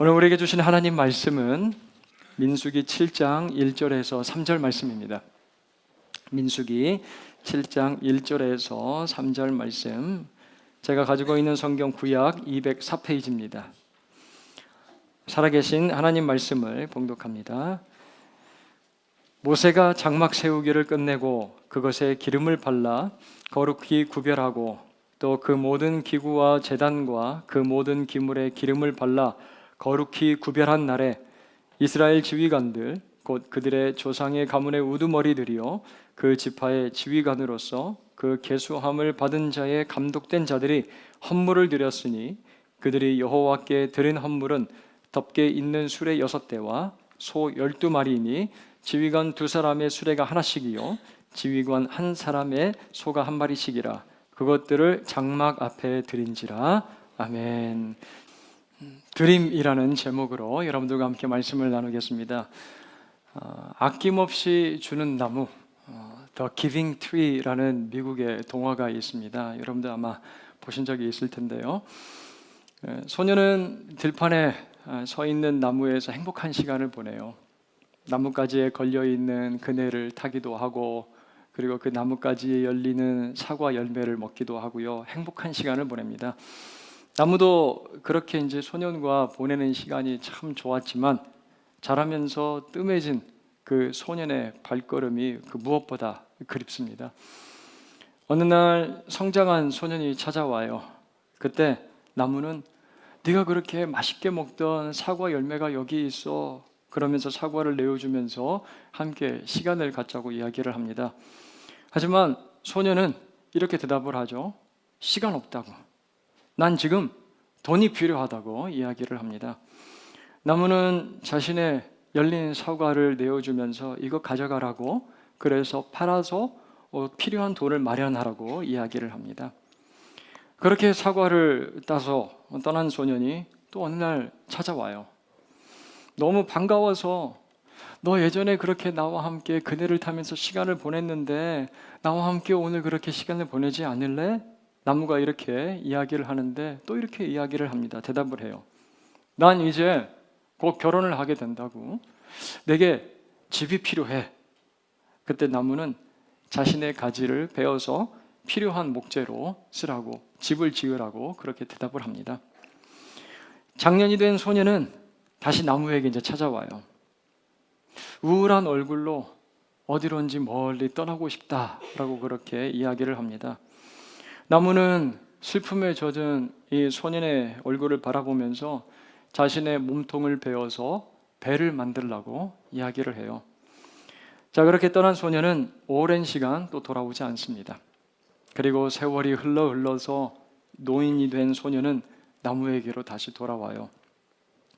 오늘 우리에게 주신 하나님 말씀은 민수기 7장 1절에서 3절 말씀입니다. 민수기 7장 1절에서 3절 말씀, 제가 가지고 있는 성경 구약 204페이지입니다. 살아계신 하나님 말씀을 봉독합니다. 모세가 장막 세우기를 끝내고 그것에 기름을 발라 거룩히 구별하고 또 그 모든 기구와 제단과 그 모든 기물에 기름을 발라 거룩히 구별한 날에 이스라엘 지휘관들 곧 그들의 조상의 가문의 우두머리들이요 그 지파의 지휘관으로서 그 계수함을 받은 자의 감독된 자들이 헌물을 드렸으니 그들이 여호와께 드린 헌물은 덮개 있는 수레 6대와 소 12마리이니 지휘관 2사람의 수레가 하나씩이요 지휘관 1사람의 소가 1마리씩이라. 그것들을 장막 앞에 드린지라. 아멘. 드림이라는 제목으로 여러분들과 함께 말씀을 나누겠습니다. 아낌없이 주는 나무, The Giving Tree라는 미국의 동화가 있습니다. 여러분들 아마 보신 적이 있을 텐데요. 소녀는 들판에 서 있는 나무에서 행복한 시간을 보내요. 나뭇가지에 걸려있는 그네를 타기도 하고, 그리고 그 나뭇가지에 열리는 사과 열매를 먹기도 하고요. 행복한 시간을 보냅니다. 나무도 그렇게 이제 소년과 보내는 시간이 참 좋았지만 자라면서 뜸해진 그 소년의 발걸음이 그 무엇보다 그립습니다. 어느 날 성장한 소년이 찾아와요. 그때 나무는 네가 그렇게 맛있게 먹던 사과 열매가 여기 있어. 그러면서 사과를 내어주면서 함께 시간을 갖자고 이야기를 합니다. 하지만 소년은 이렇게 대답을 하죠. 시간 없다고. 난 지금 돈이 필요하다고 이야기를 합니다. 나무는 자신의 열린 사과를 내어주면서 이거 가져가라고, 그래서 팔아서 필요한 돈을 마련하라고 이야기를 합니다. 그렇게 사과를 따서 떠난 소년이 또 어느 날 찾아와요. 너무 반가워서 너 예전에 그렇게 나와 함께 그네를 타면서 시간을 보냈는데 나와 함께 오늘 그렇게 시간을 보내지 않을래? 나무가 이렇게 이야기를 하는데 또 이렇게 이야기를 합니다. 대답을 해요. 난 이제 곧 결혼을 하게 된다고. 내게 집이 필요해. 그때 나무는 자신의 가지를 베어서 필요한 목재로 쓰라고, 집을 지으라고 그렇게 대답을 합니다. 장년이 된 소녀는 다시 나무에게 이제 찾아와요. 우울한 얼굴로 어디론지 멀리 떠나고 싶다라고 그렇게 이야기를 합니다. 나무는 슬픔에 젖은 이 소년의 얼굴을 바라보면서 자신의 몸통을 베어서 배를 만들라고 이야기를 해요. 자, 그렇게 떠난 소년은 오랜 시간 또 돌아오지 않습니다. 그리고 세월이 흘러서 노인이 된 소년은 나무에게로 다시 돌아와요.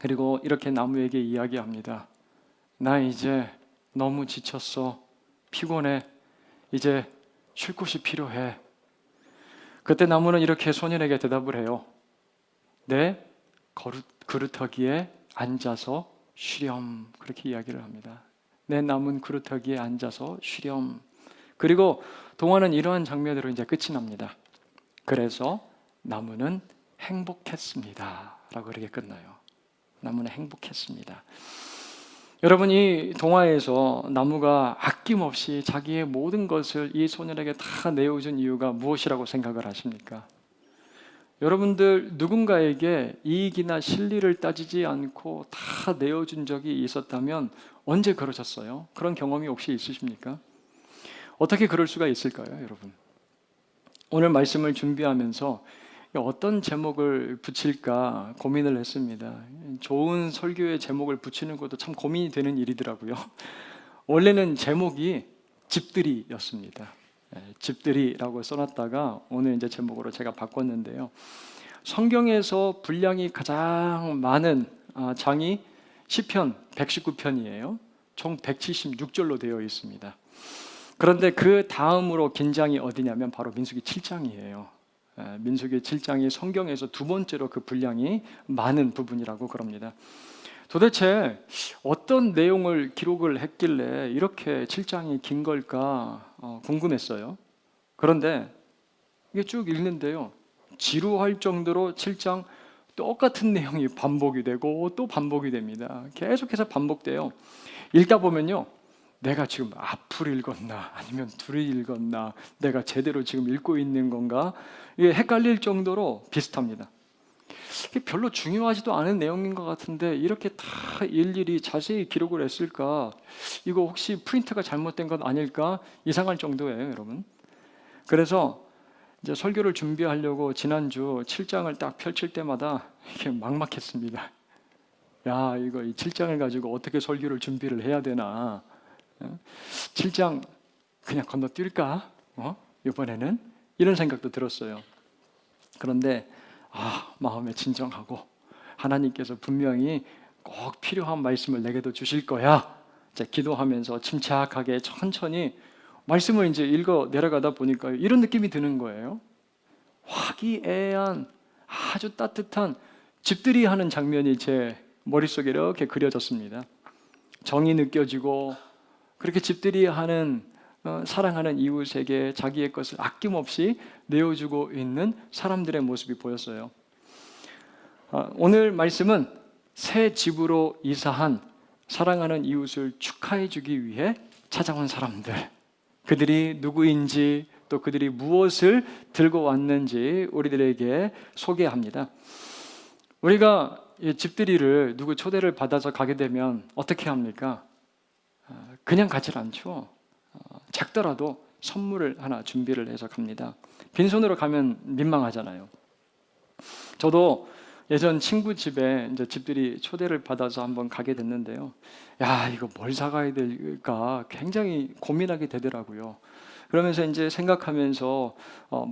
그리고 이렇게 나무에게 이야기합니다. 나 이제 너무 지쳤어. 피곤해. 이제 쉴 곳이 필요해. 그때 나무는 이렇게 소년에게 대답을 해요. 내 그루터기에 앉아서 쉬렴. 그렇게 이야기를 합니다. 내 남은 그루터기에 앉아서 쉬렴. 그리고 동화는 이러한 장면으로 이제 끝이 납니다. 그래서 나무는 행복했습니다. 라고 이렇게 끝나요. 나무는 행복했습니다. 여러분, 이 동화에서 나무가 아낌없이 자기의 모든 것을 이 소년에게 다 내어준 이유가 무엇이라고 생각을 하십니까? 여러분들 누군가에게 이익이나 실리를 따지지 않고 다 내어준 적이 있었다면 언제 그러셨어요? 그런 경험이 혹시 있으십니까? 어떻게 그럴 수가 있을까요, 여러분? 오늘 말씀을 준비하면서 어떤 제목을 붙일까 고민을 했습니다. 좋은 설교의 제목을 붙이는 것도 참 고민이 되는 일이더라고요. 원래는 제목이 집들이였습니다. 집들이라고 써놨다가 오늘 이제 제목으로 제가 바꿨는데요. 성경에서 분량이 가장 많은 장이 시편 119편이에요. 총 176절로 되어 있습니다. 그런데 그 다음으로 긴 장이 어디냐면 바로 민수기 7장이에요. 민수기 7장이 성경에서 두 번째로 그 분량이 많은 부분이라고 그럽니다. 도대체 어떤 내용을 기록을 했길래 이렇게 7장이 긴 걸까 궁금했어요. 그런데 이게 쭉 읽는데요, 지루할 정도로 7장 똑같은 내용이 반복이 되고 또 반복이 됩니다. 계속해서 반복돼요. 읽다 보면요, 내가 지금 앞을 읽었나 아니면 뒤를 읽었나, 내가 제대로 지금 읽고 있는 건가, 이게 헷갈릴 정도로 비슷합니다. 별로 중요하지도 않은 내용인 것 같은데 이렇게 다 일일이 자세히 기록을 했을까? 이거 혹시 프린트가 잘못된 건 아닐까? 이상할 정도예요, 여러분. 그래서 이제 설교를 준비하려고 지난주 7장을 딱 펼칠 때마다 이게 막막했습니다. 야, 이거 이 7장을 가지고 어떻게 설교를 준비를 해야 되나? 7장 그냥 건너뛸까? 이번에는 이런 생각도 들었어요. 그런데 마음에 진정하고 하나님께서 분명히 꼭 필요한 말씀을 내게도 주실 거야. 이제 기도하면서 침착하게 천천히 말씀을 이제 읽어 내려가다 보니까 이런 느낌이 드는 거예요. 화기애애한 아주 따뜻한 집들이 하는 장면이 제 머릿속에 이렇게 그려졌습니다. 정이 느껴지고 그렇게 집들이 하는 사랑하는 이웃에게 자기의 것을 아낌없이 내어주고 있는 사람들의 모습이 보였어요. 오늘 말씀은 새 집으로 이사한 사랑하는 이웃을 축하해 주기 위해 찾아온 사람들, 그들이 누구인지 또 그들이 무엇을 들고 왔는지 우리들에게 소개합니다. 우리가 집들이를 누구 초대를 받아서 가게 되면 어떻게 합니까? 그냥 가지 않죠. 작더라도 선물을 하나 준비를 해서 갑니다. 빈손으로 가면 민망하잖아요. 저도 예전 친구 집에 이제 집들이 초대를 받아서 한번 가게 됐는데요. 야, 이거 뭘 사가야 될까 굉장히 고민하게 되더라고요. 그러면서 이제 생각하면서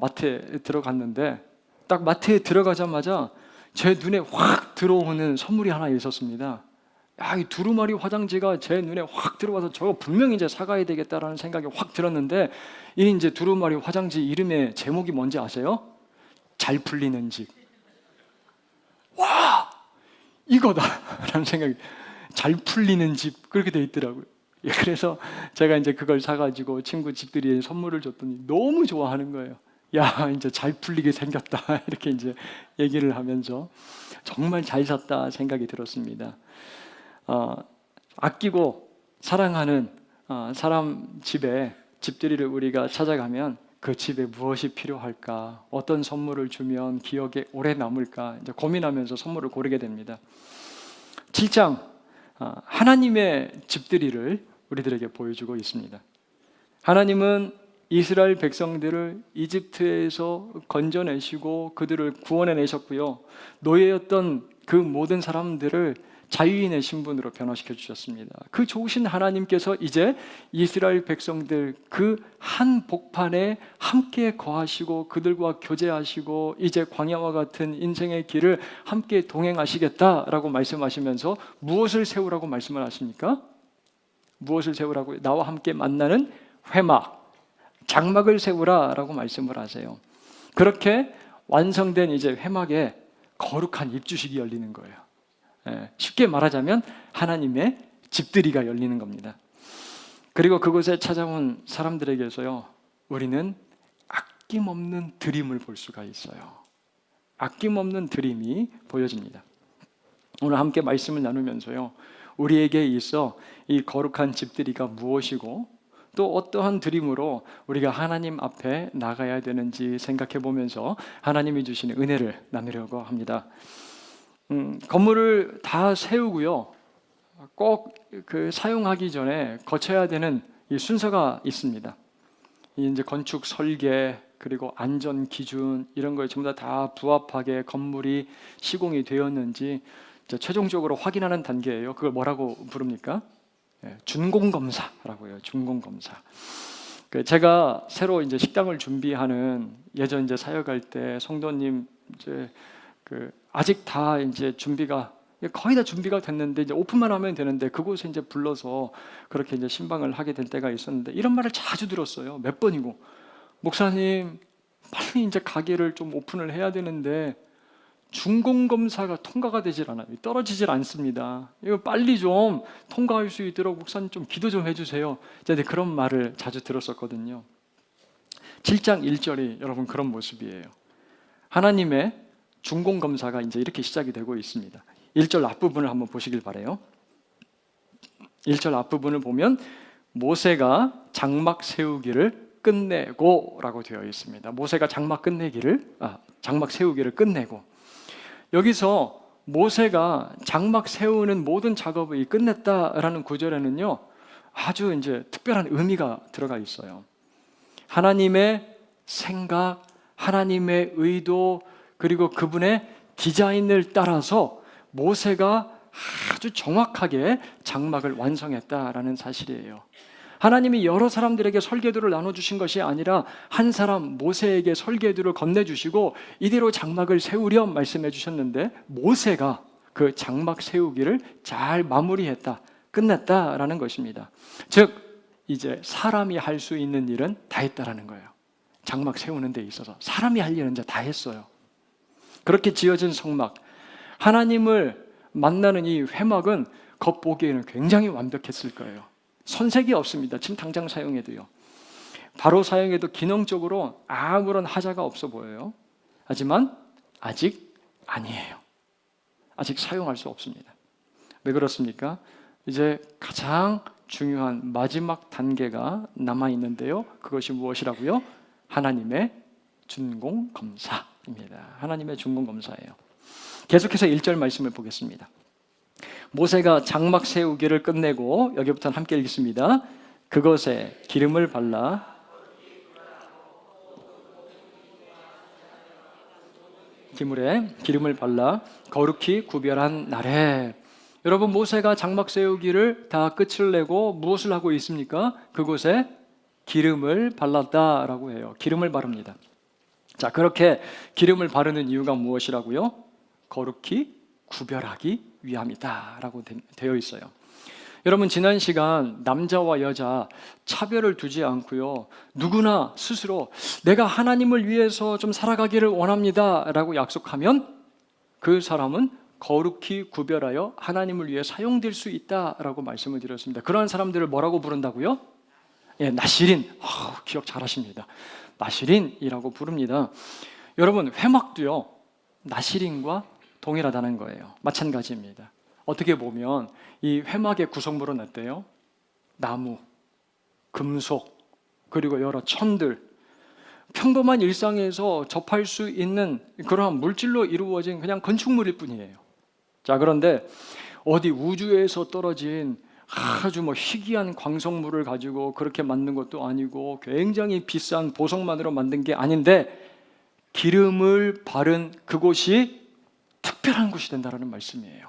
마트에 들어갔는데 딱 마트에 들어가자마자 제 눈에 확 들어오는 선물이 하나 있었습니다. 야, 이 두루마리 화장지가 제 눈에 확 들어와서 저거 분명히 이제 사가야 되겠다라는 생각이 확 들었는데, 이 이제 두루마리 화장지 이름의 제목이 뭔지 아세요? 잘 풀리는 집. 와, 이거다라는 생각이, 잘 풀리는 집, 그렇게 돼 있더라고요. 그래서 제가 이제 그걸 사가지고 친구 집들이에 선물을 줬더니 너무 좋아하는 거예요. 야, 이제 잘 풀리게 생겼다 이렇게 이제 얘기를 하면서 정말 잘 샀다 생각이 들었습니다. 아끼고 사랑하는 사람 집에 집들이를 우리가 찾아가면 그 집에 무엇이 필요할까, 어떤 선물을 주면 기억에 오래 남을까 이제 고민하면서 선물을 고르게 됩니다. 7장 하나님의 집들이를 우리들에게 보여주고 있습니다. 하나님은 이스라엘 백성들을 이집트에서 건져내시고 그들을 구원해내셨고요, 노예였던 그 모든 사람들을 자유인의 신분으로 변화시켜 주셨습니다. 그 좋으신 하나님께서 이제 이스라엘 백성들 그 한 복판에 함께 거하시고 그들과 교제하시고 이제 광야와 같은 인생의 길을 함께 동행하시겠다라고 말씀하시면서 무엇을 세우라고 말씀을 하십니까? 무엇을 세우라고? 나와 함께 만나는 회막, 장막을 세우라라고 말씀을 하세요. 그렇게 완성된 이제 회막에 거룩한 입주식이 열리는 거예요. 쉽게 말하자면 하나님의 집들이가 열리는 겁니다. 그리고 그곳에 찾아온 사람들에게서요, 우리는 아낌없는 드림을 볼 수가 있어요. 아낌없는 드림이 보여집니다. 오늘 함께 말씀을 나누면서요, 우리에게 있어 이 거룩한 집들이가 무엇이고 또 어떠한 드림으로 우리가 하나님 앞에 나가야 되는지 생각해 보면서 하나님이 주시는 은혜를 나누려고 합니다. 건물을 다 세우고요, 꼭 그 사용하기 전에 거쳐야 되는 이 순서가 있습니다. 이제 건축 설계 그리고 안전 기준 이런 거에 전부 다 부합하게 건물이 시공이 되었는지 최종적으로 확인하는 단계예요. 그걸 뭐라고 부릅니까? 준공 검사라고요. 준공 검사. 제가 새로 이제 식당을 준비하는 예전 이제 사역할 때 성도님 이제 아직 다 이제 준비가 거의 다 준비가 됐는데 이제 오픈만 하면 되는데 그곳에 이제 불러서 그렇게 이제 신방을 하게 될 때가 있었는데 이런 말을 자주 들었어요. 몇 번이고, 목사님 빨리 이제 가게를 좀 오픈을 해야 되는데 준공 검사가 통과가 되질 않아요. 떨어지질 않습니다. 이거 빨리 좀 통과할 수 있도록 목사님 좀 기도 좀 해주세요. 이제 그런 말을 자주 들었었거든요. 7장 1절이 여러분 그런 모습이에요. 하나님의 준공 검사가 이제 이렇게 시작이 되고 있습니다. 1절 앞부분을 한번 보시길 바라요. 1절 앞부분을 보면 모세가 장막 세우기를 끝내고 라고 되어 있습니다. 모세가 장막 세우기를 끝내고, 여기서 모세가 장막 세우는 모든 작업이 끝냈다라는 구절에는요, 아주 이제 특별한 의미가 들어가 있어요. 하나님의 생각, 하나님의 의도, 그리고 그분의 디자인을 따라서 모세가 아주 정확하게 장막을 완성했다라는 사실이에요. 하나님이 여러 사람들에게 설계도를 나눠주신 것이 아니라 한 사람 모세에게 설계도를 건네주시고 이대로 장막을 세우렴 말씀해 주셨는데, 모세가 그 장막 세우기를 잘 마무리했다, 끝냈다라는 것입니다. 즉 이제 사람이 할 수 있는 일은 다 했다라는 거예요. 장막 세우는 데 있어서 사람이 할 일은 이제 다 했어요. 그렇게 지어진 성막, 하나님을 만나는 이 회막은 겉보기에는 굉장히 완벽했을 거예요. 손색이 없습니다. 지금 당장 사용해도요. 바로 사용해도 기능적으로 아무런 하자가 없어 보여요. 하지만 아직 아니에요. 아직 사용할 수 없습니다. 왜 그렇습니까? 이제 가장 중요한 마지막 단계가 남아있는데요. 그것이 무엇이라고요? 하나님의 준공검사입니다. 하나님의 준공검사예요. 계속해서 1절 말씀을 보겠습니다. 모세가 장막 세우기를 끝내고, 여기부터 함께 읽겠습니다. 그것에 기름을 발라 기물에 기름을 발라 거룩히 구별한 날에. 여러분, 모세가 장막 세우기를 다 끝을 내고 무엇을 하고 있습니까? 그곳에 기름을 발랐다라고 해요. 기름을 바릅니다. 자, 그렇게 기름을 바르는 이유가 무엇이라고요? 거룩히 구별하기 위함이다라고 되어 있어요. 여러분, 지난 시간 남자와 여자 차별을 두지 않고요, 누구나 스스로 내가 하나님을 위해서 좀 살아가기를 원합니다라고 약속하면 그 사람은 거룩히 구별하여 하나님을 위해 사용될 수 있다라고 말씀을 드렸습니다. 그러한 사람들을 뭐라고 부른다고요? 예, 나시린. 기억 잘하십니다. 나시린이라고 부릅니다. 여러분, 회막도요 나시린과 동일하다는 거예요. 마찬가지입니다. 어떻게 보면 이 회막의 구성물은 어때요? 나무, 금속, 그리고 여러 천들, 평범한 일상에서 접할 수 있는 그러한 물질로 이루어진 그냥 건축물일 뿐이에요. 자, 그런데 어디 우주에서 떨어진 아주 희귀한 광석물을 가지고 그렇게 만든 것도 아니고 굉장히 비싼 보석만으로 만든 게 아닌데, 기름을 바른 그곳이 특별한 곳이 된다는 말씀이에요.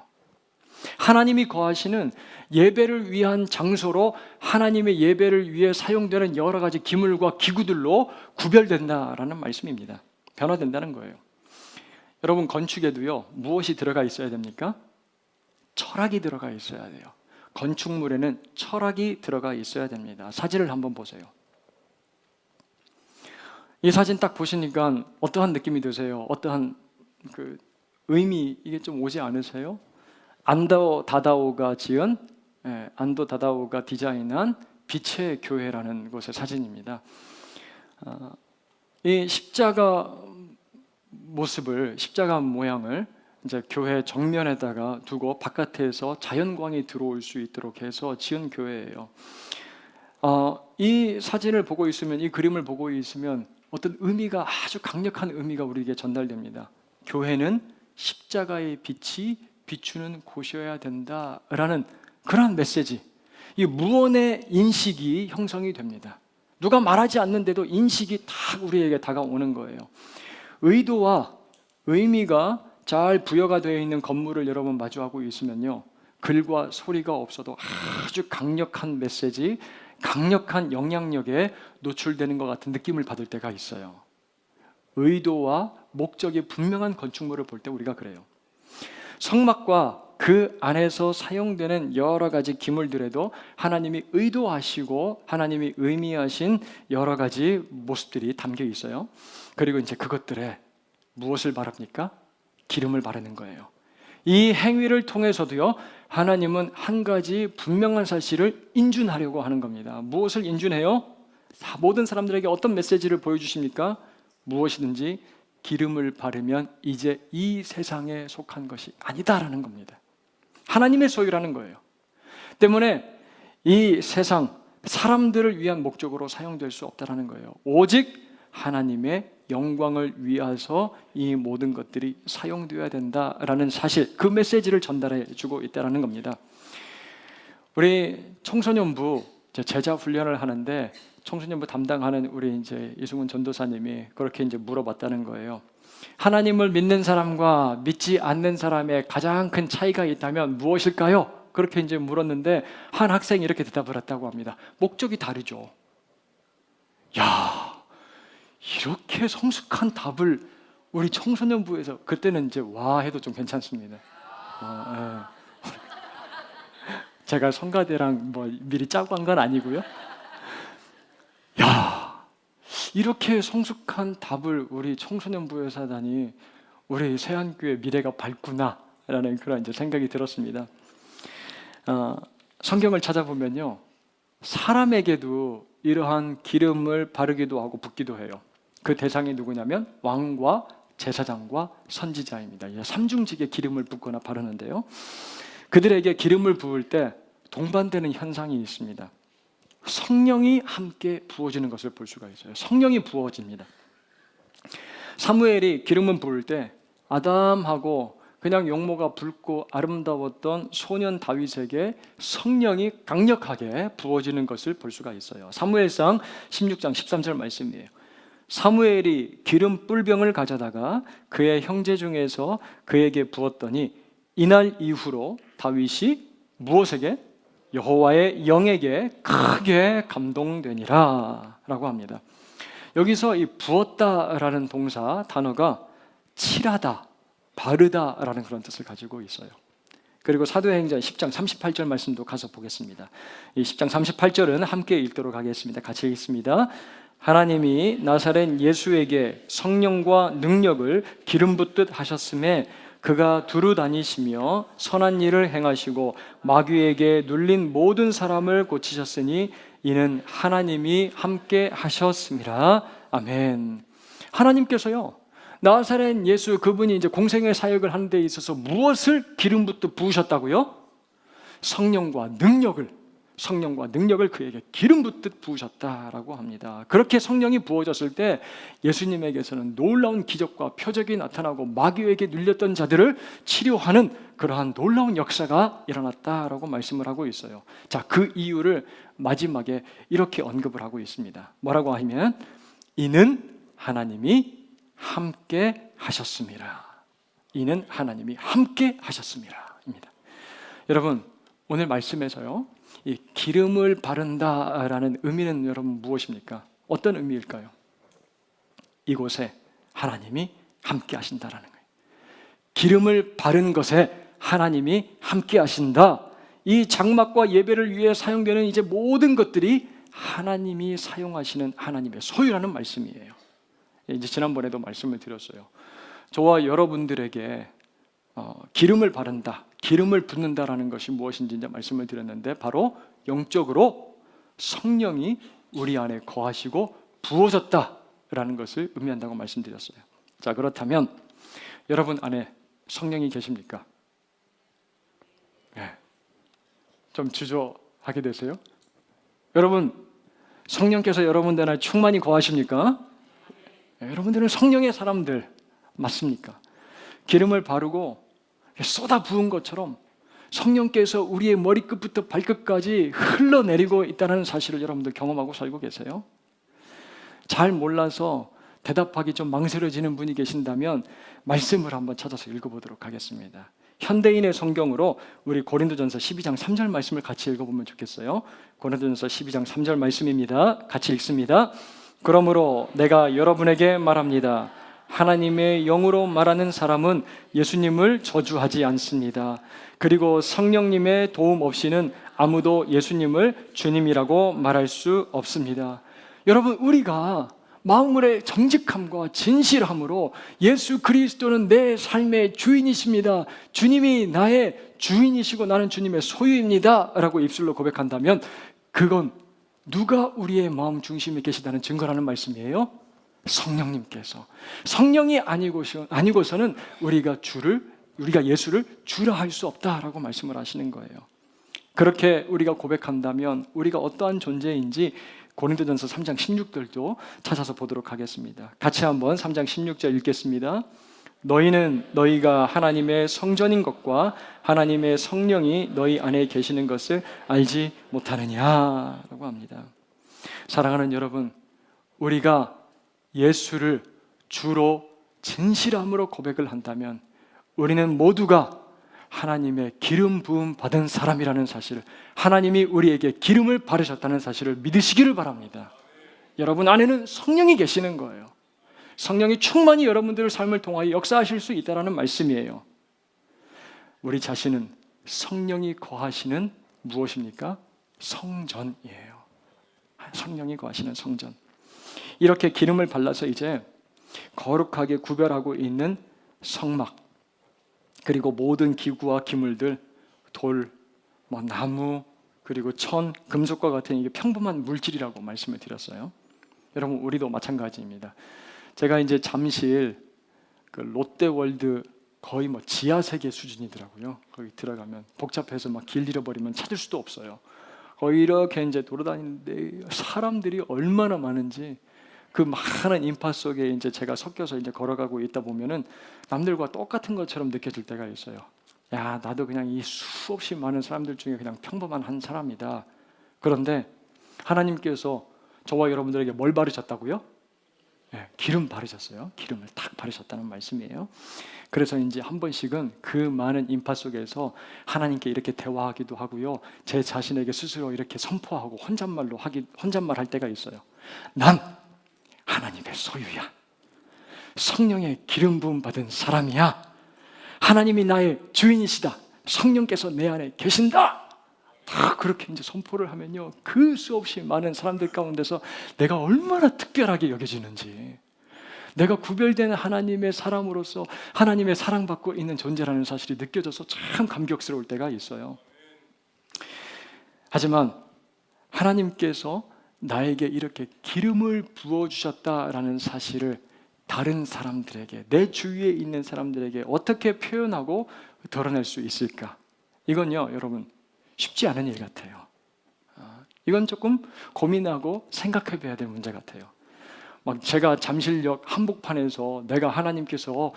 하나님이 거하시는 예배를 위한 장소로 하나님의 예배를 위해 사용되는 여러 가지 기물과 기구들로 구별된다라는 말씀입니다. 변화된다는 거예요. 여러분, 건축에도요 무엇이 들어가 있어야 됩니까? 철학이 들어가 있어야 돼요. 건축물에는 철학이 들어가 있어야 됩니다. 사진을 한번 보세요. 이 사진 딱 보시니까 어떠한 느낌이 드세요? 어떠한 의미, 이게 좀 오지 않으세요? 안도 다다오가 디자인한 빛의 교회라는 곳의 사진입니다. 이 십자가 모습을, 십자가 모양을 이제 교회 정면에다가 두고 바깥에서 자연광이 들어올 수 있도록 해서 지은 교회예요. 이 사진을 보고 있으면, 이 그림을 보고 있으면 어떤 의미가, 아주 강력한 의미가 우리에게 전달됩니다. 교회는 십자가의 빛이 비추는 곳이어야 된다라는 그러한 메시지, 이 무언의 인식이 형성이 됩니다. 누가 말하지 않는데도 인식이 다 우리에게 다가오는 거예요. 의도와 의미가 잘 부여가 되어 있는 건물을 여러분 마주하고 있으면요, 글과 소리가 없어도 아주 강력한 메시지, 강력한 영향력에 노출되는 것 같은 느낌을 받을 때가 있어요. 의도와 목적이 분명한 건축물을 볼 때 우리가 그래요. 성막과 그 안에서 사용되는 여러 가지 기물들에도 하나님이 의도하시고 하나님이 의미하신 여러 가지 모습들이 담겨 있어요. 그리고 이제 그것들에 무엇을 바릅니까? 기름을 바르는 거예요. 이 행위를 통해서도요, 하나님은 한 가지 분명한 사실을 인준하려고 하는 겁니다. 무엇을 인준해요? 모든 사람들에게 어떤 메시지를 보여주십니까? 무엇이든지 기름을 바르면 이제 이 세상에 속한 것이 아니다라는 겁니다. 하나님의 소유라는 거예요. 때문에 이 세상, 사람들을 위한 목적으로 사용될 수 없다라는 거예요. 오직 하나님의 영광을 위해서 이 모든 것들이 사용되어야 된다라는 사실, 그 메시지를 전달해 주고 있다는 겁니다. 우리 청소년부 제자 훈련을 하는데 청소년부 담당하는 우리 이제 이승훈 전도사님이 그렇게 이제 물어봤다는 거예요. 하나님을 믿는 사람과 믿지 않는 사람의 가장 큰 차이가 있다면 무엇일까요? 그렇게 이제 물었는데 한 학생이 이렇게 대답을 했다고 합니다. 목적이 다르죠. 야, 이렇게 성숙한 답을 우리 청소년부에서, 그때는 이제 와 해도 좀 괜찮습니다. 제가 성가대랑 뭐 미리 짜고 한 건 아니고요. 야, 이렇게 성숙한 답을 우리 청소년부에서 하다니 우리 세안교회 미래가 밝구나라는 그런 이제 생각이 들었습니다. 성경을 찾아보면요, 사람에게도 이러한 기름을 바르기도 하고 붓기도 해요. 그 대상이 누구냐면 왕과 제사장과 선지자입니다. 이제 삼중직에 기름을 붓거나 바르는데요, 그들에게 기름을 부을 때 동반되는 현상이 있습니다. 성령이 함께 부어지는 것을 볼 수가 있어요. 성령이 부어집니다. 사무엘이 기름을 부을 때 아담하고 그냥 용모가 붉고 아름다웠던 소년 다윗에게 성령이 강력하게 부어지는 것을 볼 수가 있어요. 사무엘상 16장 13절 말씀이에요. 사무엘이 기름 뿔병을 가져다가 그의 형제 중에서 그에게 부었더니 이날 이후로 다윗이 무엇에게? 여호와의 영에게 크게 감동되니라 라고 합니다. 여기서 이 부었다라는 동사 단어가 칠하다, 바르다라는 그런 뜻을 가지고 있어요. 그리고 사도행전 10장 38절 말씀도 가서 보겠습니다. 이 10장 38절은 함께 읽도록 하겠습니다. 같이 읽습니다. 하나님이 나사렛 예수에게 성령과 능력을 기름 붓듯 하셨음에 그가 두루 다니시며 선한 일을 행하시고 마귀에게 눌린 모든 사람을 고치셨으니 이는 하나님이 함께 하셨습니다. 아멘. 하나님께서요, 나사렛 예수 그분이 이제 공생의 사역을 하는 데 있어서 무엇을 기름 붓듯 부으셨다고요? 성령과 능력을 그에게 기름 붓듯 부으셨다라고 합니다. 그렇게 성령이 부어졌을 때 예수님에게서는 놀라운 기적과 표적이 나타나고 마귀에게 눌렸던 자들을 치료하는 그러한 놀라운 역사가 일어났다라고 말씀을 하고 있어요. 자, 그 이유를 마지막에 이렇게 언급을 하고 있습니다. 뭐라고 하면 이는 하나님이 함께 하셨습니다. 이는 하나님이 함께 하셨습니다. 입니다. 여러분, 오늘 말씀에서요, 이 기름을 바른다라는 의미는 여러분 무엇입니까? 어떤 의미일까요? 이곳에 하나님이 함께 하신다라는 거예요. 기름을 바른 것에 하나님이 함께 하신다. 이 장막과 예배를 위해 사용되는 이제 모든 것들이 하나님이 사용하시는 하나님의 소유라는 말씀이에요. 이제 지난번에도 말씀을 드렸어요. 저와 여러분들에게 기름을 바른다, 기름을 붓는다라는 것이 무엇인지 이제 말씀을 드렸는데 바로 영적으로 성령이 우리 안에 거하시고 부어졌다라는 것을 의미한다고 말씀드렸어요. 자, 그렇다면 여러분 안에 성령이 계십니까? 네. 좀 주저하게 되세요? 여러분, 성령께서 여러분들 안에 충만히 거하십니까? 네, 여러분들은 성령의 사람들 맞습니까? 기름을 바르고 쏟아 부은 것처럼 성령께서 우리의 머리끝부터 발끝까지 흘러내리고 있다는 사실을 여러분들 경험하고 살고 계세요? 잘 몰라서 대답하기 좀 망설여지는 분이 계신다면 말씀을 한번 찾아서 읽어보도록 하겠습니다. 현대인의 성경으로 우리 고린도전서 12장 3절 말씀을 같이 읽어보면 좋겠어요. 고린도전서 12장 3절 말씀입니다. 같이 읽습니다. 그러므로 내가 여러분에게 말합니다. 하나님의 영으로 말하는 사람은 예수님을 저주하지 않습니다. 그리고 성령님의 도움 없이는 아무도 예수님을 주님이라고 말할 수 없습니다. 여러분, 우리가 마음의 정직함과 진실함으로 예수 그리스도는 내 삶의 주인이십니다, 주님이 나의 주인이시고 나는 주님의 소유입니다 라고 입술로 고백한다면 그건 누가 우리의 마음 중심에 계시다는 증거라는 말씀이에요? 성령님께서. 성령이 아니고서는 우리가 예수를 주라 할 수 없다라고 말씀을 하시는 거예요. 그렇게 우리가 고백한다면 우리가 어떠한 존재인지 고린도전서 3장 16절도 찾아서 보도록 하겠습니다. 같이 한번 3장 16절 읽겠습니다. 너희는 너희가 하나님의 성전인 것과 하나님의 성령이 너희 안에 계시는 것을 알지 못하느냐라고 합니다. 사랑하는 여러분, 우리가 예수를 주로 진실함으로 고백을 한다면 우리는 모두가 하나님의 기름 부음 받은 사람이라는 사실을, 하나님이 우리에게 기름을 바르셨다는 사실을 믿으시기를 바랍니다. 여러분 안에는 성령이 계시는 거예요. 성령이 충만히 여러분들의 삶을 통하여 역사하실 수 있다는 말씀이에요. 우리 자신은 성령이 거하시는 무엇입니까? 성전이에요. 성령이 거하시는 성전. 이렇게 기름을 발라서 이제 거룩하게 구별하고 있는 성막, 그리고 모든 기구와 기물들, 돌, 나무, 그리고 천, 금속과 같은 이게 평범한 물질이라고 말씀을 드렸어요. 여러분 우리도 마찬가지입니다. 제가 이제 잠실 그 롯데월드 거의 지하 세계 수준이더라고요. 거기 들어가면 복잡해서 길 잃어버리면 찾을 수도 없어요. 거기 이렇게 이제 돌아다니는데 사람들이 얼마나 많은지, 그 많은 인파 속에 이제 제가 섞여서 이제 걸어가고 있다 보면은 남들과 똑같은 것처럼 느껴질 때가 있어요. 야, 나도 그냥 이 수없이 많은 사람들 중에 그냥 평범한 한 사람이다. 그런데 하나님께서 저와 여러분들에게 뭘 바르셨다고요? 네, 기름 바르셨어요. 기름을 탁 바르셨다는 말씀이에요. 그래서 이제 한 번씩은 그 많은 인파 속에서 하나님께 이렇게 대화하기도 하고요. 제 자신에게 스스로 이렇게 선포하고 혼잣말할 때가 있어요. 난 하나님의 소유야. 성령의 기름 부음 받은 사람이야. 하나님이 나의 주인이시다. 성령께서 내 안에 계신다. 다 그렇게 이제 선포를 하면요, 그 수없이 많은 사람들 가운데서 내가 얼마나 특별하게 여겨지는지, 내가 구별된 하나님의 사람으로서 하나님의 사랑받고 있는 존재라는 사실이 느껴져서 참 감격스러울 때가 있어요. 하지만 하나님께서 나에게 이렇게 기름을 부어주셨다라는 사실을 다른 사람들에게, 내 주위에 있는 사람들에게 어떻게 표현하고 드러낼 수 있을까? 이건요, 여러분, 쉽지 않은 일 같아요. 이건 조금 고민하고 생각해 봐야 될 문제 같아요. 제가 잠실역 한복판에서 내가 하나님께서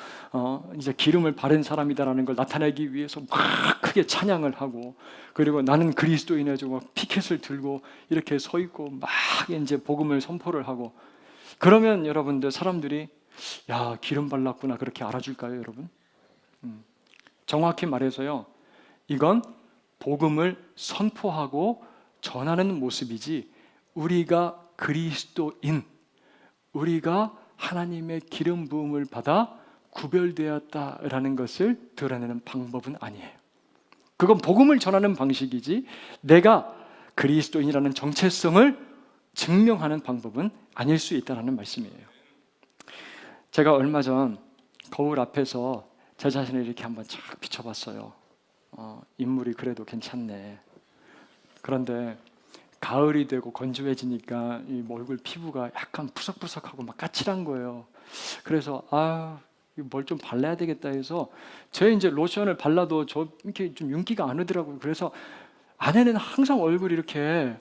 이제 기름을 바른 사람이다라는 걸 나타내기 위해서 막 크게 찬양을 하고, 그리고 나는 그리스도인이라고 피켓을 들고 이렇게 서 있고 막 이제 복음을 선포를 하고, 그러면 여러분들 사람들이 야, 기름 발랐구나 그렇게 알아줄까요, 여러분? 정확히 말해서요, 이건 복음을 선포하고 전하는 모습이지, 우리가 그리스도인, 우리가 하나님의 기름 부음을 받아 구별되었다라는 것을 드러내는 방법은 아니에요. 그건 복음을 전하는 방식이지 내가 그리스도인이라는 정체성을 증명하는 방법은 아닐 수 있다는 말씀이에요. 제가 얼마 전 거울 앞에서 제 자신을 이렇게 한번 쫙 비춰봤어요. 인물이 그래도 괜찮네. 그런데 가을이 되고 건조해지니까 이 얼굴 피부가 약간 푸석푸석하고 막 까칠한 거예요. 그래서 뭘 좀 발라야 되겠다 해서 제 이제 로션을 발라도 이렇게 좀 윤기가 안 오더라고요. 그래서 아내는 항상 얼굴이 이렇게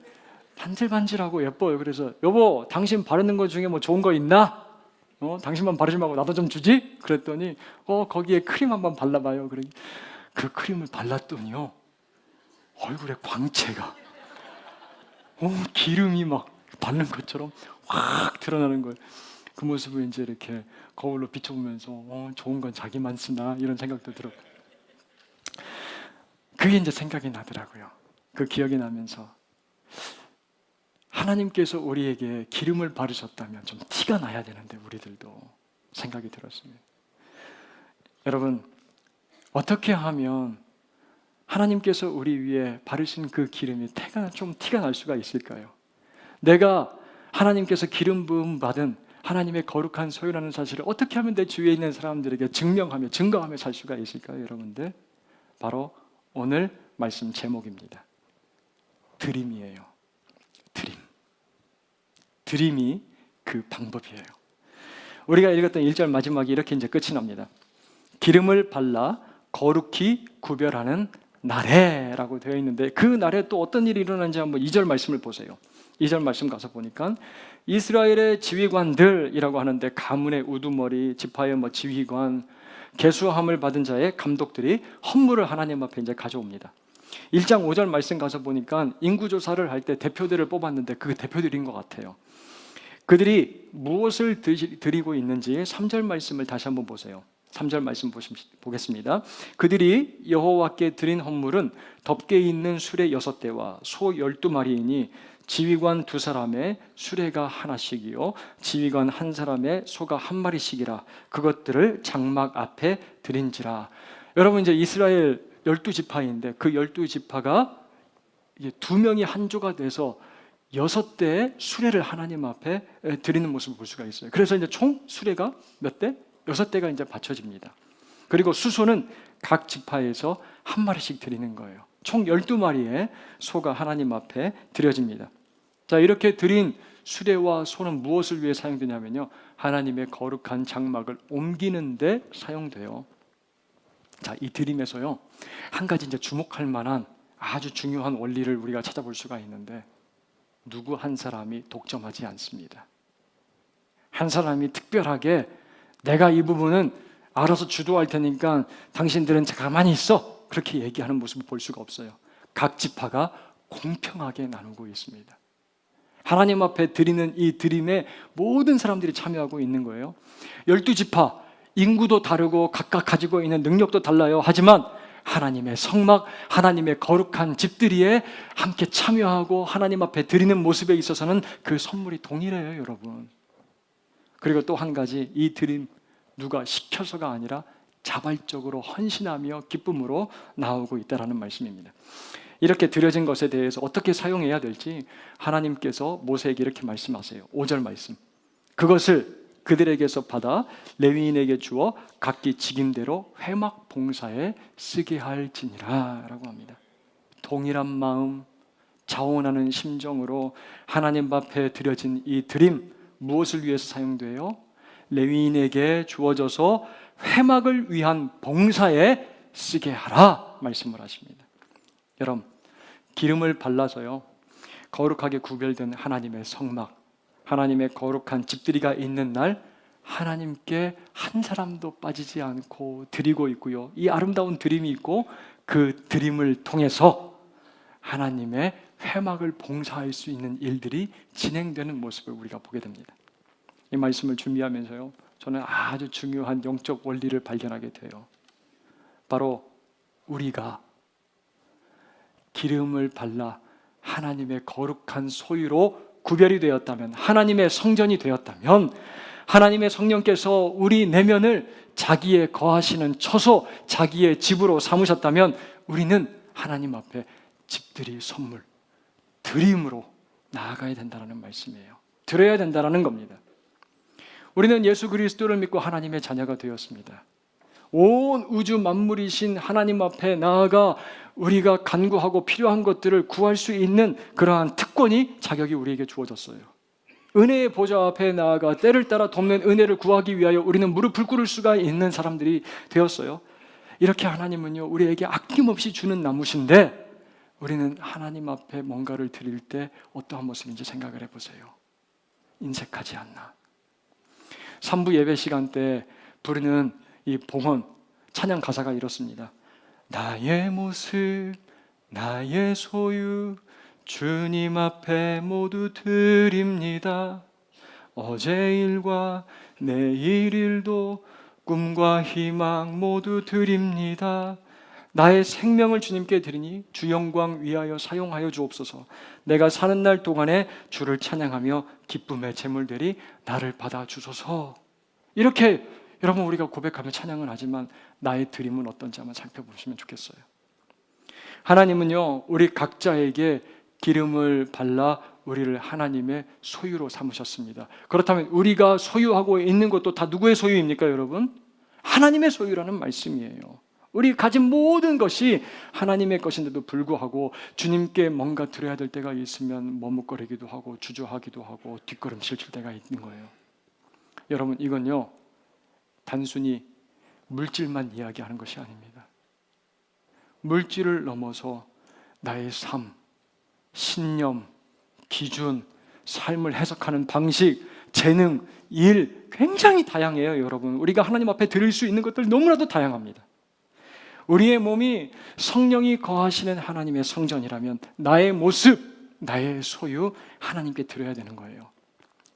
반질반질하고 예뻐요. 그래서 여보, 당신 바르는 것 중에 뭐 좋은 거 있나? 당신만 바르지 말고 나도 좀 주지? 그랬더니 거기에 크림 한번 발라봐요. 그 크림을 발랐더니요, 얼굴에 광채가 기름이 막 바른 것처럼 확 드러나는 거예요. 그 모습을 이제 이렇게 거울로 비춰보면서 좋은 건 자기만 쓰나 이런 생각도 들었고, 그게 이제 생각이 나더라고요. 그 기억이 나면서 하나님께서 우리에게 기름을 바르셨다면 좀 티가 나야 되는데 우리들도 생각이 들었습니다. 여러분, 어떻게 하면 하나님께서 우리 위에 바르신 그 기름이 티가 날 수가 있을까요? 내가 하나님께서 기름 부음 받은 하나님의 거룩한 소유라는 사실을 어떻게 하면 내 주위에 있는 사람들에게 증거하며 살 수가 있을까요, 여러분들? 바로 오늘 말씀 제목입니다. 드림이에요. 드림이 그 방법이에요. 우리가 읽었던 1절 마지막이 이렇게 이제 끝이 납니다. 기름을 발라 거룩히 구별하는 날에라고 되어 있는데, 그 날에 또 어떤 일이 일어나는지 한번 2절 말씀을 보세요. 2절 말씀 가서 보니까 이스라엘의 지휘관들이라고 하는데, 가문의 우두머리, 지파의 지휘관, 계수함을 받은 자의 감독들이 헌물을 하나님 앞에 이제 가져옵니다. 1장 5절 말씀 가서 보니까 인구조사를 할 때 대표들을 뽑았는데 그 대표들인 것 같아요. 그들이 무엇을 드리고 있는지 3절 말씀을 다시 한번 보세요. 3절 말씀 보겠습니다. 그들이 여호와께 드린 헌물은 덮개 있는 수레 6대와 소 12마리이니 지휘관 2사람의 수레가 하나씩이요 지휘관 1사람의 소가 1마리씩이라. 그것들을 장막 앞에 드린지라. 여러분, 이제 이스라엘 12지파인데 그 12지파가 2명이 한 조가 돼서 6대의 수레를 하나님 앞에 드리는 모습을 볼 수가 있어요. 그래서 이제 총 수레가 몇 대? 6대가 이제 받쳐집니다. 그리고 수소는 각 지파에서 1마리씩 드리는 거예요. 총 12마리의 소가 하나님 앞에 드려집니다. 자, 이렇게 드린 수레와 소는 무엇을 위해 사용되냐면요, 하나님의 거룩한 장막을 옮기는 데 사용돼요. 자, 이 드림에서요, 한 가지 이제 주목할 만한 아주 중요한 원리를 우리가 찾아볼 수가 있는데, 누구 한 사람이 독점하지 않습니다. 한 사람이 특별하게 내가 이 부분은 알아서 주도할 테니까 당신들은 가만히 있어, 그렇게 얘기하는 모습을 볼 수가 없어요. 각 지파가 공평하게 나누고 있습니다. 하나님 앞에 드리는 이 드림에 모든 사람들이 참여하고 있는 거예요. 12지파, 인구도 다르고 각각 가지고 있는 능력도 달라요. 하지만 하나님의 성막, 하나님의 거룩한 집들이에 함께 참여하고 하나님 앞에 드리는 모습에 있어서는 그 선물이 동일해요, 여러분. 그리고 또 한 가지, 이 드림 누가 시켜서가 아니라 자발적으로 헌신하며 기쁨으로 나오고 있다는 말씀입니다. 이렇게 드려진 것에 대해서 어떻게 사용해야 될지 하나님께서 모세에게 이렇게 말씀하세요. 5절 말씀. 그것을 그들에게서 받아 레위인에게 주어 각기 직임대로 회막 봉사에 쓰게 할지니라 라고 합니다. 동일한 마음, 자원하는 심정으로 하나님 앞에 드려진 이 드림, 무엇을 위해서 사용돼요? 레위인에게 주어져서 회막을 위한 봉사에 쓰게 하라 말씀을 하십니다. 여러분, 기름을 발라서요, 거룩하게 구별된 하나님의 성막, 하나님의 거룩한 집들이가 있는 날 하나님께 한 사람도 빠지지 않고 드리고 있고요, 이 아름다운 드림이 있고 그 드림을 통해서 하나님의 회막을 봉사할 수 있는 일들이 진행되는 모습을 우리가 보게 됩니다. 이 말씀을 준비하면서요, 저는 아주 중요한 영적 원리를 발견하게 돼요. 바로 우리가 기름을 발라 하나님의 거룩한 소유로 구별이 되었다면, 하나님의 성전이 되었다면, 하나님의 성령께서 우리 내면을 자기의 거하시는 처소, 자기의 집으로 삼으셨다면 우리는 하나님 앞에 집들이 선물, 드림으로 나아가야 된다는 말씀이에요. 드려야 된다는 겁니다. 우리는 예수 그리스도를 믿고 하나님의 자녀가 되었습니다. 온 우주 만물이신 하나님 앞에 나아가 우리가 간구하고 필요한 것들을 구할 수 있는 그러한 특권이, 자격이 우리에게 주어졌어요. 은혜의 보좌 앞에 나아가 때를 따라 돕는 은혜를 구하기 위하여 우리는 무릎을 꿇을 수가 있는 사람들이 되었어요. 이렇게 하나님은요, 우리에게 아낌없이 주는 나무신데, 우리는 하나님 앞에 뭔가를 드릴 때 어떠한 모습인지 생각을 해보세요. 인색하지 않나. 3부 예배 시간 때 부르는 이 봉헌 찬양 가사가 이렇습니다. 나의 모습, 나의 소유, 주님 앞에 모두 드립니다. 어제 일과 내일 일도 꿈과 희망 모두 드립니다. 나의 생명을 주님께 드리니 주 영광 위하여 사용하여 주옵소서. 내가 사는 날 동안에 주를 찬양하며 기쁨의 제물들이 나를 받아 주소서. 이렇게 여러분, 우리가 고백하며 찬양을 하지만 나의 드림은 어떤지 한번 살펴보시면 좋겠어요. 하나님은요, 우리 각자에게 기름을 발라 우리를 하나님의 소유로 삼으셨습니다. 그렇다면 우리가 소유하고 있는 것도 다 누구의 소유입니까, 여러분? 하나님의 소유라는 말씀이에요. 우리 가진 모든 것이 하나님의 것인데도 불구하고 주님께 뭔가 드려야 될 때가 있으면 머뭇거리기도 하고 주저하기도 하고 뒷걸음질 칠 때가 있는 거예요. 여러분, 이건요 단순히 물질만 이야기하는 것이 아닙니다. 물질을 넘어서 나의 삶, 신념, 기준, 삶을 해석하는 방식, 재능, 일 굉장히 다양해요. 여러분, 우리가 하나님 앞에 드릴 수 있는 것들 너무나도 다양합니다. 우리의 몸이 성령이 거하시는 하나님의 성전이라면 나의 모습, 나의 소유 하나님께 드려야 되는 거예요.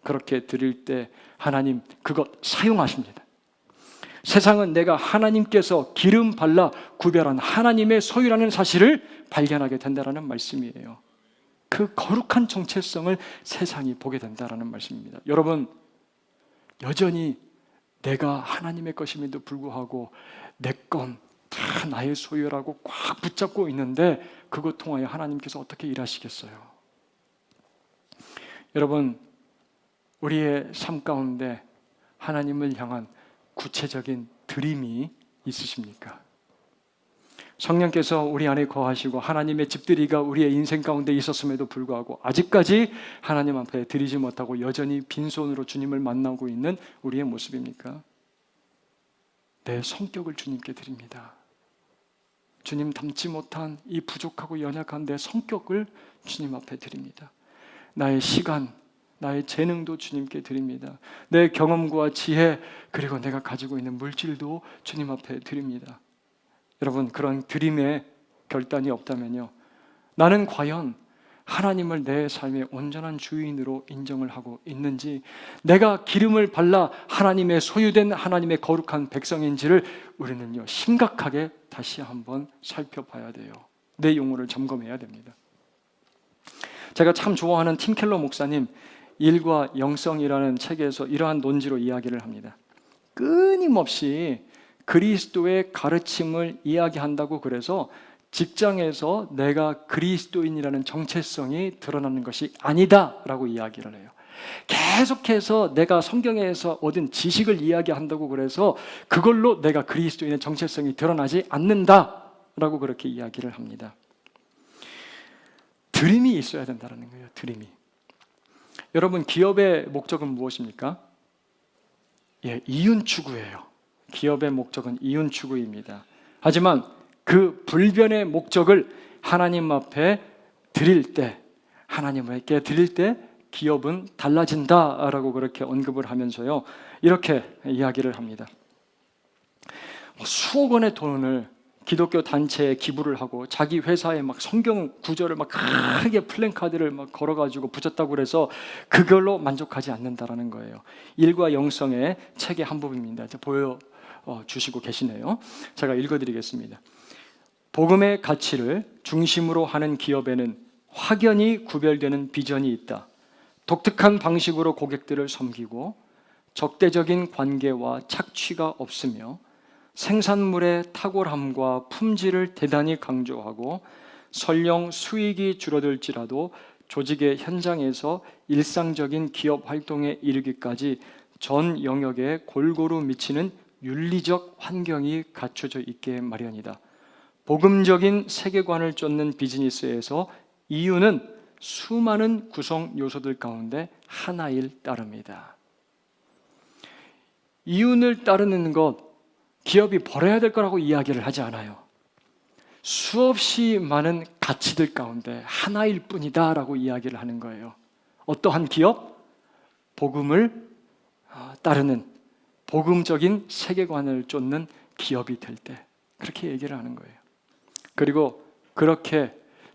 그렇게 드릴 때 하나님 그것 사용하십니다. 세상은 내가 하나님께서 기름 발라 구별한 하나님의 소유라는 사실을 발견하게 된다는 말씀이에요. 그 거룩한 정체성을 세상이 보게 된다는 말씀입니다. 여러분, 여전히 내가 하나님의 것임에도 불구하고 내 건 다 나의 소유라고 꽉 붙잡고 있는데 그것 통하여 하나님께서 어떻게 일하시겠어요? 여러분, 우리의 삶 가운데 하나님을 향한 구체적인 드림이 있으십니까? 성령께서 우리 안에 거하시고 하나님의 집들이가 우리의 인생 가운데 있었음에도 불구하고 아직까지 하나님 앞에 드리지 못하고 여전히 빈손으로 주님을 만나고 있는 우리의 모습입니까? 내 성격을 주님께 드립니다. 주님 닮지 못한 이 부족하고 연약한 내 성격을 주님 앞에 드립니다. 나의 시간, 나의 재능도 주님께 드립니다. 내 경험과 지혜, 그리고 내가 가지고 있는 물질도 주님 앞에 드립니다. 여러분, 그런 드림에 결단이 없다면요, 나는 과연 하나님을 내 삶의 온전한 주인으로 인정을 하고 있는지, 내가 기름을 발라 하나님의 소유된 하나님의 거룩한 백성인지를 우리는요 심각하게 다시 한번 살펴봐야 돼요. 내 용어를 점검해야 됩니다. 제가 참 좋아하는 팀 켈러 목사님 일과 영성이라는 책에서 이러한 논지로 이야기를 합니다. 끊임없이 그리스도의 가르침을 이야기한다고 그래서 직장에서 내가 그리스도인이라는 정체성이 드러나는 것이 아니다라고 이야기를 해요. 계속해서 내가 성경에서 얻은 지식을 이야기한다고 그래서 그걸로 내가 그리스도인의 정체성이 드러나지 않는다라고 그렇게 이야기를 합니다. 드림이 있어야 된다는 거예요. 드림이. 여러분, 기업의 목적은 무엇입니까? 이윤 추구예요. 기업의 목적은 이윤 추구입니다. 하지만 그 불변의 목적을 하나님 앞에 드릴 때, 하나님께 드릴 때 기업은 달라진다라고 그렇게 언급을 하면서요 이렇게 이야기를 합니다. 수억 원의 돈을 기독교 단체에 기부를 하고 자기 회사에 막 성경 구절을 막 크게 플랜카드를 막 걸어가지고 붙였다고 그래서 그걸로 만족하지 않는다라는 거예요. 일과 영성의 책의 한 부분입니다. 보여주시고 계시네요. 제가 읽어드리겠습니다. 복음의 가치를 중심으로 하는 기업에는 확연히 구별되는 비전이 있다. 독특한 방식으로 고객들을 섬기고 적대적인 관계와 착취가 없으며 생산물의 탁월함과 품질을 대단히 강조하고 설령 수익이 줄어들지라도 조직의 현장에서 일상적인 기업 활동에 이르기까지 전 영역에 골고루 미치는 윤리적 환경이 갖춰져 있게 마련이다. 복음적인 세계관을 쫓는 비즈니스에서 이유는 수많은 구성 요소들 가운데 하나일 따릅니다. 이윤을 따르는 것, 기업이 버려야 될 거라고 이야기를 하지 않아요. 수없이 많은 가치들 가운데 하나일 뿐이다라고 이야기를 하는 거예요. 어떠한 기업? 복음을 따르는 복음적인 세계관을 쫓는 기업이 될 때 그렇게 얘기를 하는 거예요. 그리고 그렇게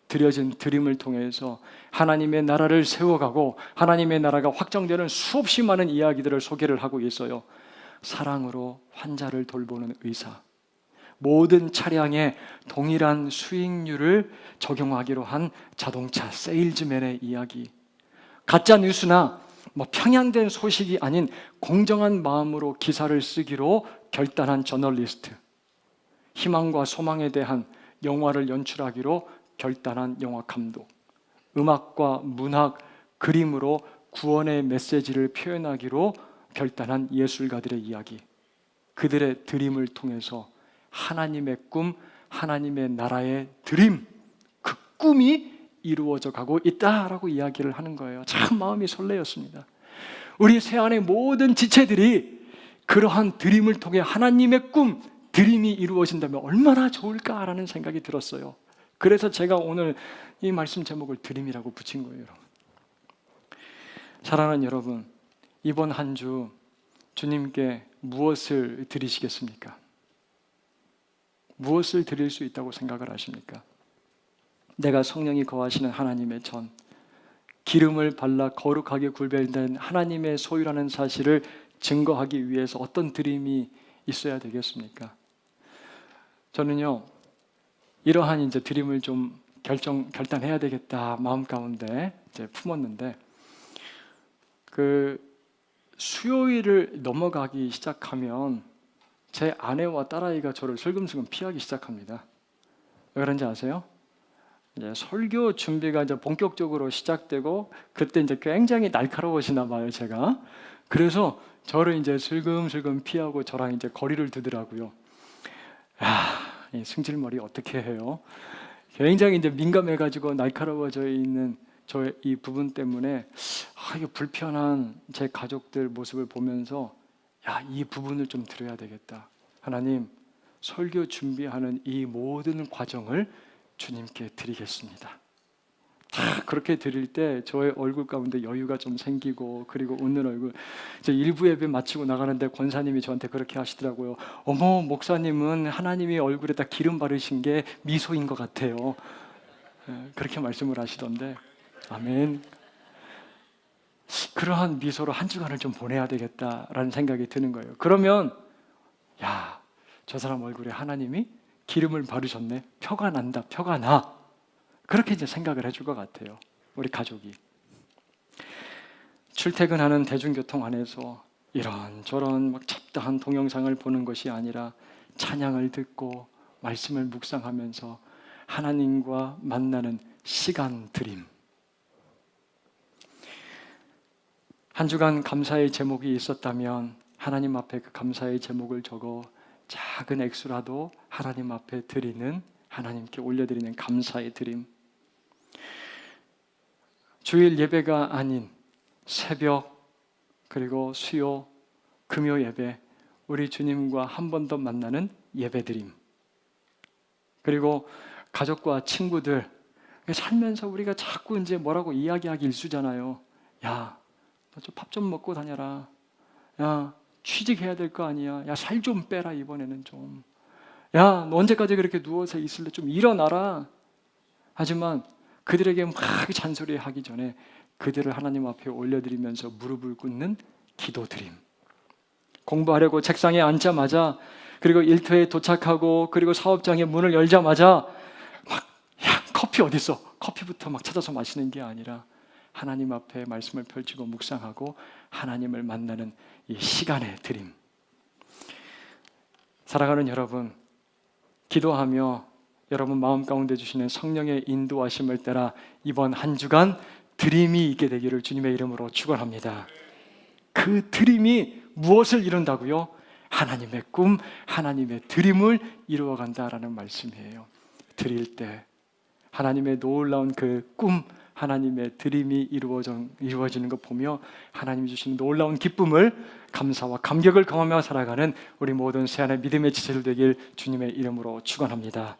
드려진 드림을 통해서 하나님의 나라를 세워가고 하나님의 나라가 확정되는 수없이 많은 이야기들을 소개를 하고 있어요. 사랑으로 환자를 돌보는 의사, 모든 차량에 동일한 수익률을 적용하기로 한 자동차 세일즈맨의 이야기, 가짜 뉴스나 편향된 소식이 아닌 공정한 마음으로 기사를 쓰기로 결단한 저널리스트, 희망과 소망에 대한 영화를 연출하기로 결단한 영화 감독, 음악과 문학, 그림으로 구원의 메시지를 표현하기로 결단한 예술가들의 이야기, 그들의 드림을 통해서 하나님의 꿈, 하나님의 나라의 드림, 그 꿈이 이루어져 가고 있다라고 이야기를 하는 거예요. 참 마음이 설레었습니다. 우리 세안의 모든 지체들이 그러한 드림을 통해 하나님의 꿈, 드림이 이루어진다면 얼마나 좋을까라는 생각이 들었어요. 그래서 제가 오늘 이 말씀 제목을 드림이라고 붙인 거예요. 여러분. 사랑하는 여러분, 이번 한 주 주님께 무엇을 드리시겠습니까? 무엇을 드릴 수 있다고 생각을 하십니까? 내가 성령이 거하시는 하나님의 전, 기름을 발라 거룩하게 구별된 하나님의 소유라는 사실을 증거하기 위해서 어떤 드림이 있어야 되겠습니까? 저는요, 이러한 이제 드림을 좀 결단해야 되겠다 마음 가운데 이제 품었는데, 그 수요일을 넘어가기 시작하면 제 아내와 딸아이가 저를 슬금슬금 피하기 시작합니다. 왜 그런지 아세요? 이제 설교 준비가 이제 본격적으로 시작되고 그때 이제 굉장히 날카로워지나 봐요, 제가. 그래서 저를 이제 슬금슬금 피하고 저랑 이제 거리를 두더라고요. 이 승질머리 어떻게 해요? 굉장히 이제 민감해가지고 날카로워져 있는 저의 이 부분 때문에 이게 불편한 제 가족들 모습을 보면서 이 부분을 좀 드려야 되겠다. 하나님, 설교 준비하는 이 모든 과정을 주님께 드리겠습니다. 다 그렇게 드릴 때 저의 얼굴 가운데 여유가 좀 생기고, 그리고 웃는 얼굴. 이제 일부 예배 마치고 나가는데 권사님이 저한테 그렇게 하시더라고요. 어머, 목사님은 하나님이 얼굴에다 기름 바르신 게 미소인 것 같아요. 그렇게 말씀을 하시던데, 아멘. 그러한 미소로 한 주간을 좀 보내야 되겠다라는 생각이 드는 거예요. 그러면 저 사람 얼굴에 하나님이 기름을 바르셨네, 표가 난다, 표가 나, 그렇게 이제 생각을 해줄 것 같아요. 우리 가족이 출퇴근하는 대중교통 안에서 이런저런 막 잡다한 동영상을 보는 것이 아니라 찬양을 듣고 말씀을 묵상하면서 하나님과 만나는 시간 드림. 한 주간 감사의 제목이 있었다면 하나님 앞에 그 감사의 제목을 적어 작은 액수라도 하나님 앞에 드리는, 하나님께 올려드리는 감사의 드림. 주일 예배가 아닌 새벽, 그리고 수요, 금요 예배, 우리 주님과 한 번 더 만나는 예배드림. 그리고 가족과 친구들, 살면서 우리가 자꾸 이제 뭐라고 이야기하기 일쑤잖아요. 너 저 밥 좀 먹고 다녀라. 취직해야 될 거 아니야. 살 좀 빼라, 이번에는 좀. 너 언제까지 그렇게 누워서 있을래? 좀 일어나라. 하지만 그들에게 막 잔소리하기 전에 그들을 하나님 앞에 올려드리면서 무릎을 꿇는 기도드림. 공부하려고 책상에 앉자마자, 그리고 일터에 도착하고, 그리고 사업장의 문을 열자마자 막 커피 어디 있어? 커피부터 막 찾아서 마시는 게 아니라 하나님 앞에 말씀을 펼치고 묵상하고 하나님을 만나는 이 시간의 드림. 사랑하는 여러분, 기도하며 여러분 마음 가운데 주시는 성령의 인도하심을 따라 이번 한 주간 드림이 있게 되기를 주님의 이름으로 축원합니다. 그 드림이 무엇을 이룬다고요? 하나님의 꿈, 하나님의 드림을 이루어간다라는 말씀이에요. 드릴 때 하나님의 놀라운 그 꿈, 하나님의 드림이 이루어지는 것 보며 하나님이 주시는 놀라운 기쁨을, 감사와 감격을 경험하며 살아가는 우리 모든 새하늘 믿음의 지체들 되길 주님의 이름으로 축원합니다.